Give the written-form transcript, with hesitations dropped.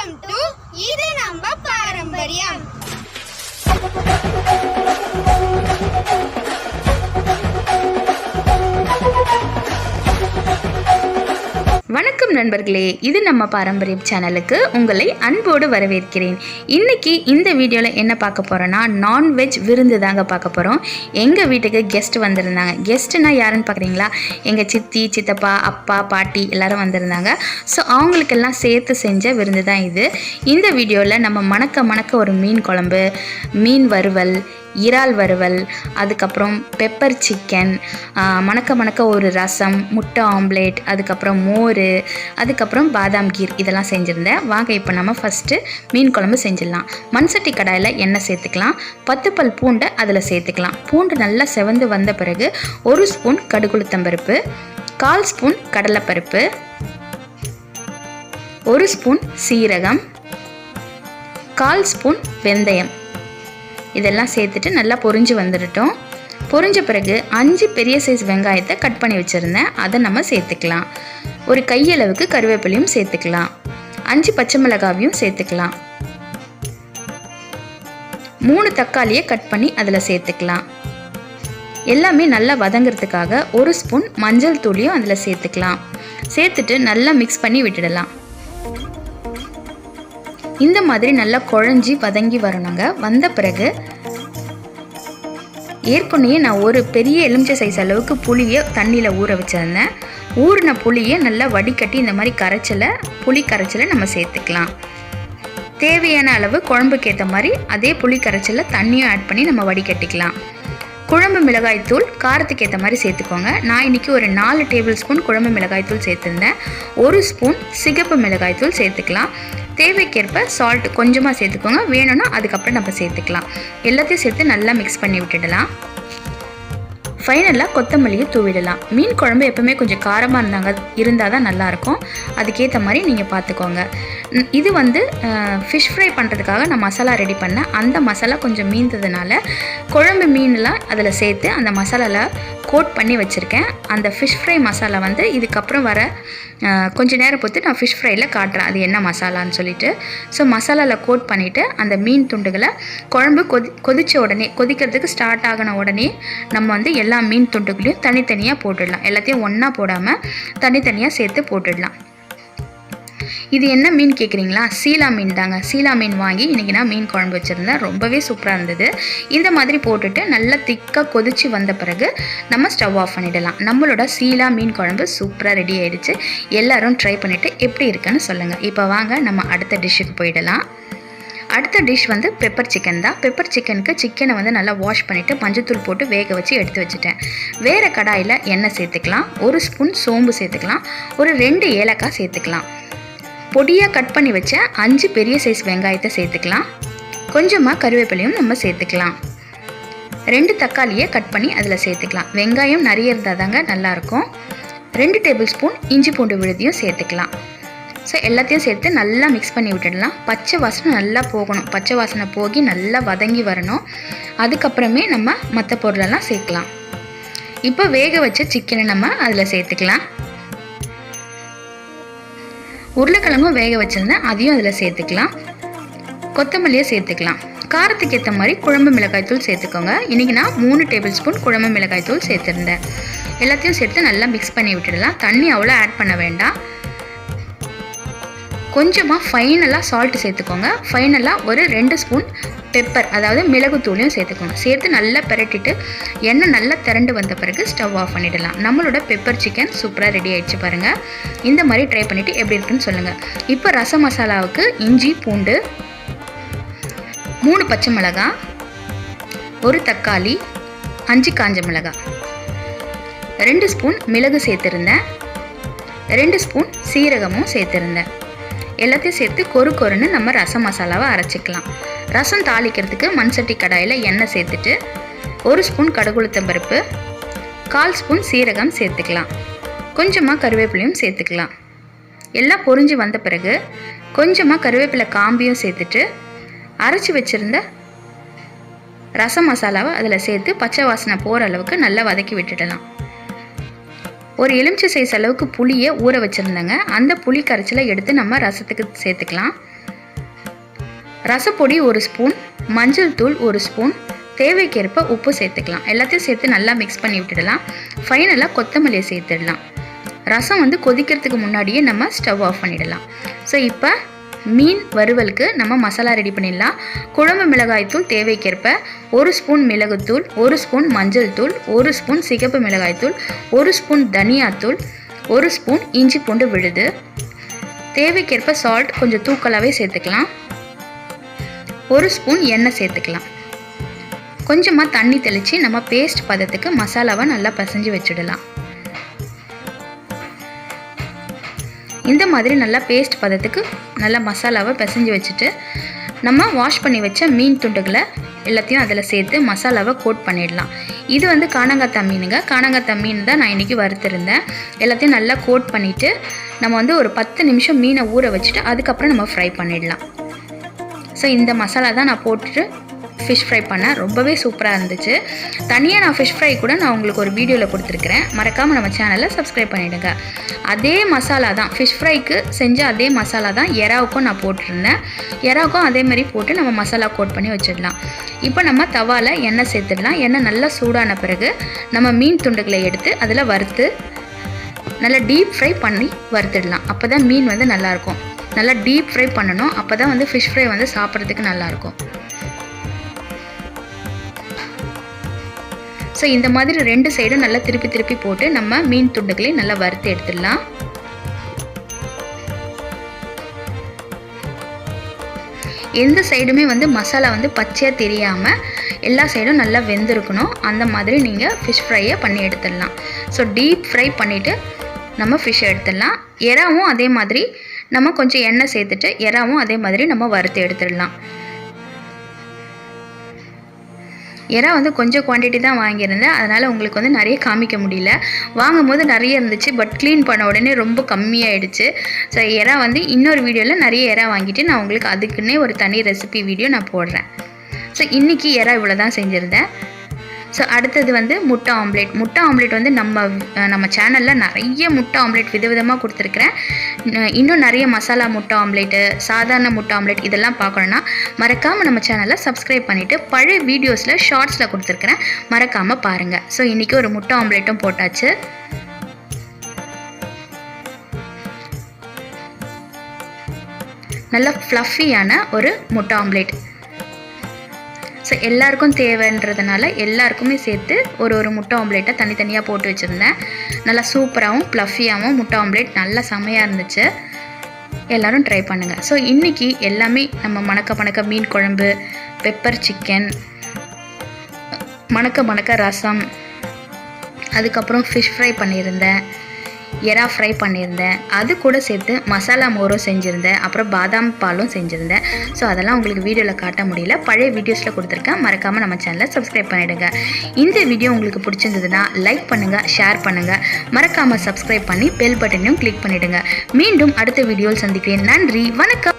Welcome to இது நம்ம பாரம்பரியம். வணக்கம் நண்பர்களே, இது நம்ம பாரம்பரியம் சேனலுக்கு உங்களை அன்போடு வரவேற்கிறேன். இன்றைக்கி இந்த வீடியோவில் என்ன பார்க்க போகிறோன்னா, நான்வெஜ் விருந்து தாங்க பார்க்க போகிறோம். எங்கள் வீட்டுக்கு கெஸ்ட் வந்திருந்தாங்க. கெஸ்ட்டுனா யாருன்னு பார்க்குறீங்களா? எங்கள் சித்தி, சித்தப்பா, அப்பா, பாட்டி எல்லோரும் வந்திருந்தாங்க. ஸோ அவங்களுக்கெல்லாம் சேர்த்து செஞ்ச விருந்து தான் இது. இந்த வீடியோவில் நம்ம மணக்க ஒரு மீன் குழம்பு, மீன் வறுவல், இறால் வறுவல், அதுக்கப்புறம் பெப்பர் சிக்கன், மணக்க ஒரு ரசம், முட்டை ஆம்லேட், அதுக்கப்புறம் மோர், அதுக்கப்புறம் பாதாம் கீர் இதெல்லாம் செஞ்சுருந்தேன். வாங்க இப்போ நம்ம ஃபஸ்ட்டு மீன் குழம்பு செஞ்சிடலாம். மண்சட்டி கடாயில் எண்ணெய் சேர்த்துக்கலாம். 10 பல் பூண்டை அதில் சேர்த்துக்கலாம். பூண்டு நல்லா செவந்து வந்த பிறகு 1 ஸ்பூன் கடுகுளுத்தம்பருப்பு, 1/4 ஸ்பூன் கடலைப்பருப்பு, 1 ஸ்பூன் சீரகம், 1/4 ஸ்பூன் வெந்தயம் இதெல்லாம் சேர்த்துட்டு நல்லா பொரிஞ்சு வந்துடட்டும். பொரிஞ்ச பிறகு 5 பெரிய சைஸ் வெங்காயத்தை கட் பண்ணி வச்சுருந்தேன், அதை நம்ம சேர்த்துக்கலாம். ஒரு கையளவுக்கு கருவேப்பிலையும் சேர்த்துக்கலாம். 5 பச்சை மிளகாவையும் சேர்த்துக்கலாம். 3 தக்காளியை கட் பண்ணி அதில் சேர்த்துக்கலாம். எல்லாமே நல்லா வதங்கிறதுக்காக 1 ஸ்பூன் மஞ்சள் தூளியும் அதில் சேர்த்துக்கலாம். சேர்த்துட்டு நல்லா மிக்ஸ் பண்ணி விட்டுடலாம். இந்த மாதிரி நல்லா குழஞ்சி வதங்கி வரணுங்க. வந்த பிறகு ஏற்கனவே நான் ஒரு பெரிய எலுமிச்சை சைஸ் அளவுக்கு புளியை தண்ணியில் ஊற வச்சுருந்தேன். ஊறின புளியை நல்லா வடிகட்டி இந்த மாதிரி புளி கரைச்சலை நம்ம சேர்த்துக்கலாம். தேவையான அளவு குழம்புக்கு ஏற்ற மாதிரி அதே புளி கரைச்சலை தண்ணியும் ஆட் பண்ணி நம்ம வடிகட்டிக்கலாம். குழம்பு மிளகாய்த்தூள் காரத்துக்கு ஏற்ற மாதிரி சேர்த்துக்கோங்க. நான் இன்றைக்கி ஒரு 4 டேபிள் ஸ்பூன் குழம்பு மிளகாய்த்தூள் சேர்த்துருந்தேன். 1 ஸ்பூன் சிகப்பு மிளகாய்த்தூள் சேர்த்துக்கலாம். தேவைக்கேற்ப சால்ட் கொஞ்சமாக சேர்த்துக்கோங்க. வேணும்னா அதுக்கப்புறம் நம்ம சேர்த்துக்கலாம். எல்லாத்தையும் சேர்த்து நல்லா மிக்ஸ் பண்ணி விட்டுடலாம். ஃபைனலாக கொத்தமல்லியை தூவிடலாம். மீன் குழம்பு எப்போவுமே கொஞ்சம் காரமாக இருந்தால் தான் நல்லாயிருக்கும். அதுக்கேற்ற மாதிரி நீங்கள் பார்த்துக்கோங்க. இது ஃபிஷ் ஃப்ரை பண்ணுறதுக்காக நான் மசாலா ரெடி பண்ணேன். அந்த மசாலா கொஞ்சம் மீந்ததுனால குழம்பு மீன்லாம் அதில் சேர்த்து அந்த மசாலாவில் கோட் பண்ணி வச்சுருக்கேன். அந்த ஃபிஷ் ஃப்ரை மசாலா இதுக்கப்புறம் வர கொஞ்சம் நேரம் பொறுத்து நான் ஃபிஷ் ஃப்ரையில் காட்டுறேன் அது என்ன மசாலான்னு சொல்லிட்டு. ஸோ மசாலாவில் கோட் பண்ணிவிட்டு அந்த மீன் துண்டுகளை குழம்பு கொதித்த உடனே, கொதிக்கிறதுக்கு ஸ்டார்ட் ஆகின உடனே நம்ம எல்லா மீன் துண்டுகளையும் தனித்தனியாக போட்டுடலாம். எல்லாத்தையும் ஒன்றா போடாமல் தனித்தனியாக சேர்த்து போட்டுடலாம். இது என்ன மீன் கேட்குறீங்களா? சீலா மீன் தாங்க. சீலா மீன் வாங்கி இன்றைக்கி நான் மீன் குழம்பு வச்சுருந்தேன். ரொம்பவே சூப்பராக இருந்தது. இந்த மாதிரி போட்டுட்டு நல்லா திக்காக கொதித்து வந்த பிறகு நம்ம ஸ்டவ் ஆஃப் பண்ணிடலாம். நம்மளோட சீலா மீன் குழம்பு சூப்பராக ரெடி ஆகிடுச்சு. எல்லோரும் ட்ரை பண்ணிவிட்டு எப்படி இருக்குன்னு சொல்லுங்கள். இப்போ வாங்க நம்ம அடுத்த டிஷ்ஷுக்கு போயிடலாம். அடுத்த டிஷ் பெப்பர் சிக்கன் தான். பெப்பர் சிக்கனுக்கு சிக்கனை நல்லா வாஷ் பண்ணிவிட்டு மஞ்சத்தூள் போட்டு வேக வச்சு எடுத்து வச்சுட்டேன். வேறு கடாயில் எண்ணெய் சேர்த்துக்கலாம். 1 ஸ்பூன் சோம்பு சேர்த்துக்கலாம். ஒரு 2 ஏலக்காய் சேர்த்துக்கலாம். பொடியாக கட் பண்ணி வச்ச 5 பெரிய சைஸ் வெங்காயத்தை சேர்த்துக்கலாம். கொஞ்சமாக கருவேப்பிலையும் நம்ம சேர்த்துக்கலாம். 2 தக்காளியை கட் பண்ணி அதில் சேர்த்துக்கலாம். வெங்காயம் நிறைய இருந்தால் தாங்க நல்லாயிருக்கும். 2 டேபிள் ஸ்பூன் இஞ்சி பூண்டு விழுதியும் சேர்த்துக்கலாம். ஸோ எல்லாத்தையும் சேர்த்து நல்லா மிக்ஸ் பண்ணி விட்டுடலாம். பச்சை வாசனை நல்லா போகணும். பச்சை வாசனை போகி நல்லா வதங்கி வரணும். அதுக்கப்புறமே நம்ம மற்ற பொருளெல்லாம் சேர்க்கலாம். இப்போ வேக வச்ச சிக்கனை நம்ம அதில் சேர்த்துக்கலாம். உருளைக்கிழங்கும் வேக வச்சுருந்தேன், அதையும் அதில் சேர்த்துக்கலாம். கொத்தமல்லியை சேர்த்துக்கலாம். காரத்துக்கு ஏற்ற மாதிரி குழம்பு மிளகாய்த்தூள் சேர்த்துக்கோங்க. இன்றைக்கி நான் 3 டேபிள் ஸ்பூன் குழம்பு மிளகாய்த்தூள் சேர்த்துருந்தேன். எல்லாத்தையும் சேர்த்து நல்லா மிக்ஸ் பண்ணி விட்டுடலாம். தண்ணி அவ்வளோ ஆட் பண்ண வேண்டாம். கொஞ்சமாக ஃபைனலாக சால்ட்டு சேர்த்துக்கோங்க. ஃபைனலாக ஒரு 2 ஸ்பூன் பெப்பர், அதாவது மிளகுத்தூளையும் சேர்த்துக்கோங்க. சேர்த்து நல்லா பிரட்டிட்டு எண்ணெய் நல்லா திரண்டு வந்த பிறகு ஸ்டவ் ஆஃப் பண்ணிடலாம். நம்மளோட பெப்பர் சிக்கன் சூப்பராக ரெடி ஆகிடுச்சு பாருங்கள். இந்த மாதிரி ட்ரை பண்ணிவிட்டு எப்படி இருக்குன்னு சொல்லுங்கள். இப்போ ரசம் மசாலாவுக்கு இஞ்சி பூண்டு, 3 பச்சை மிளகாய், 1 தக்காளி, 5 காஞ்ச மிளகாய், 2 ஸ்பூன் மிளகு சேர்த்துருந்தேன். 2 ஸ்பூன் சீரகமும் சேர்த்துருந்தேன். எல்லாத்தையும் சேர்த்து கொருன்னு நம்ம ரசம் மசாலாவை அரைச்சிக்கலாம். ரசம் தாளிக்கிறதுக்கு மண்சட்டி கடாயில் எண்ணெய் சேர்த்துட்டு 1 ஸ்பூன் கடுகுளுத்தம்பருப்பு, 1/4 ஸ்பூன் சீரகம் சேர்த்துக்கலாம். கொஞ்சமாக கருவேப்பிலையும் சேர்த்துக்கலாம். எல்லாம் பொரிஞ்சு வந்த பிறகு கொஞ்சமாக கருவேப்பிலை காம்பியும் சேர்த்துட்டு அரைச்சி வச்சுருந்த ரசம் மசாலாவை அதில் சேர்த்து பச்சை வாசனை போகிற அளவுக்கு நல்லா வதக்கி விட்டுடலாம். ஒரு எலுமிச்சை சைஸ் அளவுக்கு புளியை ஊற வச்சுருந்தேங்க. அந்த புளி கரைச்சலை எடுத்து நம்ம ரசத்துக்கு சேர்த்துக்கலாம். ரசப்பொடி 1 ஸ்பூன், மஞ்சள் தூள் 1 ஸ்பூன், தேவைக்கேற்ப உப்பு சேர்த்துக்கலாம். எல்லாத்தையும் சேர்த்து நல்லா மிக்ஸ் பண்ணி விட்டுடலாம். ஃபைனலாக கொத்தமல்லியை சேர்த்துடலாம். ரசம் வந்து கொதிக்கிறதுக்கு முன்னாடியே நம்ம ஸ்டவ் ஆஃப் பண்ணிடலாம். ஸோ இப்போ மீன் வறுவலுக்கு நம்ம மசாலா ரெடி பண்ணிடலாம். குழம்பு மிளகாய்த்தூள் தேவைக்கேற்ப 1 ஸ்பூன் மிளகுத்தூள், 1 ஸ்பூன் மஞ்சள் தூள், 1 ஸ்பூன் சிகப்பு மிளகாய்த்தூள், 1 ஸ்பூன் தனியாத்தூள், 1 ஸ்பூன் இஞ்சி பூண்டு விழுது, தேவைக்கேற்ப சால்ட் கொஞ்சம் தூக்கலாகவே சேர்த்துக்கலாம். 1 ஸ்பூன் எண்ணெய் சேர்த்துக்கலாம். கொஞ்சமாக தண்ணி தெளித்து நம்ம பேஸ்ட் பதத்துக்கு மசாலாவை நல்லா பிசைஞ்சு வச்சுடலாம். இந்த மாதிரி நல்லா பேஸ்ட் பதத்துக்கு நல்லா மசாலாவை பிசைஞ்சு வச்சுட்டு நம்ம வாஷ் பண்ணி வச்ச மீன் துண்டுகளை எல்லாத்தையும் அதில் சேர்த்து மசாலாவை கோட் பண்ணிடலாம். இது வந்து காணாங்கத்தா மீனுங்க. காணாங்கத்தா மீன் தான் நான் இன்றைக்கி வறுத்துருந்தேன். எல்லாத்தையும் நல்லா கோட் பண்ணிவிட்டு நம்ம வந்து ஒரு 10 நிமிஷம் மீனை ஊற வச்சுட்டு அதுக்கப்புறம் நம்ம ஃப்ரை பண்ணிடலாம். ஸோ இந்த மசாலா தான் நான் போட்டுட்டு ஃபிஷ் ஃப்ரை பண்ணேன். ரொம்பவே சூப்பராக இருந்துச்சு. தனியாக நான் ஃபிஷ் ஃப்ரை கூட நான் உங்களுக்கு ஒரு வீடியோவில் கொடுத்துருக்குறேன். மறக்காமல் நம்ம சேனலை சப்ஸ்கிரைப் பண்ணிவிடுங்க. அதே மசாலா தான் ஃபிஷ் ஃப்ரைக்கு செஞ்ச அதே மசாலா தான் எறாவுக்கும் நான் போட்டிருந்தேன். எறாவுக்கும் அதே மாதிரி போட்டு நம்ம மசாலா கோட் பண்ணி வச்சிடலாம். இப்போ நம்ம தவாவில் எண்ணெய் சேர்த்துடலாம். எண்ணெய் நல்லா சூடான பிறகு நம்ம மீன் துண்டுகளை எடுத்து அதில் வறுத்து நல்லா டீப் ஃப்ரை பண்ணி வறுத்துடலாம். அப்போ தான் மீன் வந்து நல்லாயிருக்கும். நல்லா டீப் ஃப்ரை பண்ணணும். அப்போ தான் வந்து ஃபிஷ் ஃப்ரை வந்து சாப்பிட்றதுக்கு நல்லாயிருக்கும். ஸோ இந்த மாதிரி 2 சைடும் நல்லா திருப்பி போட்டு நம்ம மீன் துண்டுகளையும் நல்லா வறுத்து எடுத்துடலாம். எந்த சைடுமே வந்து மசாலா வந்து பச்சையாக தெரியாமல் எல்லா சைடும் நல்லா வெந்திருக்கணும். அந்த மாதிரி நீங்கள் ஃபிஷ் ஃப்ரையை பண்ணி எடுத்துடலாம். ஸோ டீப் ஃப்ரை பண்ணிவிட்டு நம்ம ஃபிஷ்ஷை எடுத்துடலாம். எறாவும் அதே மாதிரி நம்ம கொஞ்சம் எண்ணெய் சேர்த்துட்டு எறாவும் அதே மாதிரி நம்ம வறுத்து எடுத்துடலாம். எறா வந்து கொஞ்சம் குவான்டிட்டி தான் வாங்கியிருந்தேன். அதனால் உங்களுக்கு வந்து நிறைய காமிக்க முடியல. வாங்கும் போது நிறைய இருந்துச்சு, பட் க்ளீன் பண்ண உடனே ரொம்ப கம்மியாயிடுச்சு. ஸோ எறா வந்து இன்னொரு வீடியோவில் நிறைய எறா வாங்கிட்டு நான் உங்களுக்கு அதுக்குன்னே ஒரு தனி ரெசிபி வீடியோ நான் போடுறேன். ஸோ இன்றைக்கி எறா இவ்வளோ தான் செஞ்சுருந்தேன். ஸோ அடுத்தது வந்து முட்டை ஆம்லேட். முட்டை ஆம்லேட் வந்து நம்ம சேனலில் நிறைய முட்டை ஆம்லேட் விதவிதமாக கொடுத்துருக்குறேன். இன்னும் நிறைய மசாலா முட்டை ஆம்லேட்டு, சாதாரண முட்டை ஆம்லேட் இதெல்லாம் பார்க்கணுன்னா மறக்காமல் நம்ம சேனலை சப்ஸ்கிரைப் பண்ணிவிட்டு பழைய வீடியோஸில் ஷார்ட்ஸில் கொடுத்துருக்குறேன், மறக்காமல் பாருங்கள். ஸோ இன்றைக்கி ஒரு முட்டை ஆம்லேட்டும் போட்டாச்சு. நல்ல ஃப்ளஃபியான ஒரு முட்டை ஆம்லேட். ஸோ எல்லாருக்கும் தேவைன்றதுனால எல்லாருக்குமே சேர்த்து ஒரு முட்டை ஆம்லேட்டை தனித்தனியாக போட்டு வச்சுருந்தேன். நல்லா சூப்பராகவும் ப்ளஃபியாகவும் முட்டை ஆம்லேட் நல்லா செமையாக இருந்துச்சு. எல்லோரும் ட்ரை பண்ணுங்கள். ஸோ இன்றைக்கி எல்லாமே நம்ம மணக்க மீன் குழம்பு, பெப்பர் சிக்கன், மணக்க ரசம், அதுக்கப்புறம் ஃபிஷ் ஃப்ரை பண்ணியிருந்தேன், எறா ஃப்ரை பண்ணியிருந்தேன், அது கூட சேர்த்து மசாலா மோரும் செஞ்சுருந்தேன், அப்புறம் பாதாம் பாலும் செஞ்சுருந்தேன். ஸோ அதெல்லாம் உங்களுக்கு வீடியோவில் காட்ட முடியல, பழைய வீடியோஸில் கொடுத்துருக்கேன். மறக்காமல் நம்ம சேனலை சப்ஸ்கிரைப் பண்ணிவிடுங்க. இந்த வீடியோ உங்களுக்கு பிடிச்சிருந்ததுன்னா லைக் பண்ணுங்கள், ஷேர் பண்ணுங்கள், மறக்காமல் சப்ஸ்கிரைப் பண்ணி பெல் பட்டனையும் கிளிக் பண்ணிவிடுங்க. மீண்டும் அடுத்த வீடியோவில் சந்திக்கிறேன். நன்றி, வணக்கம்.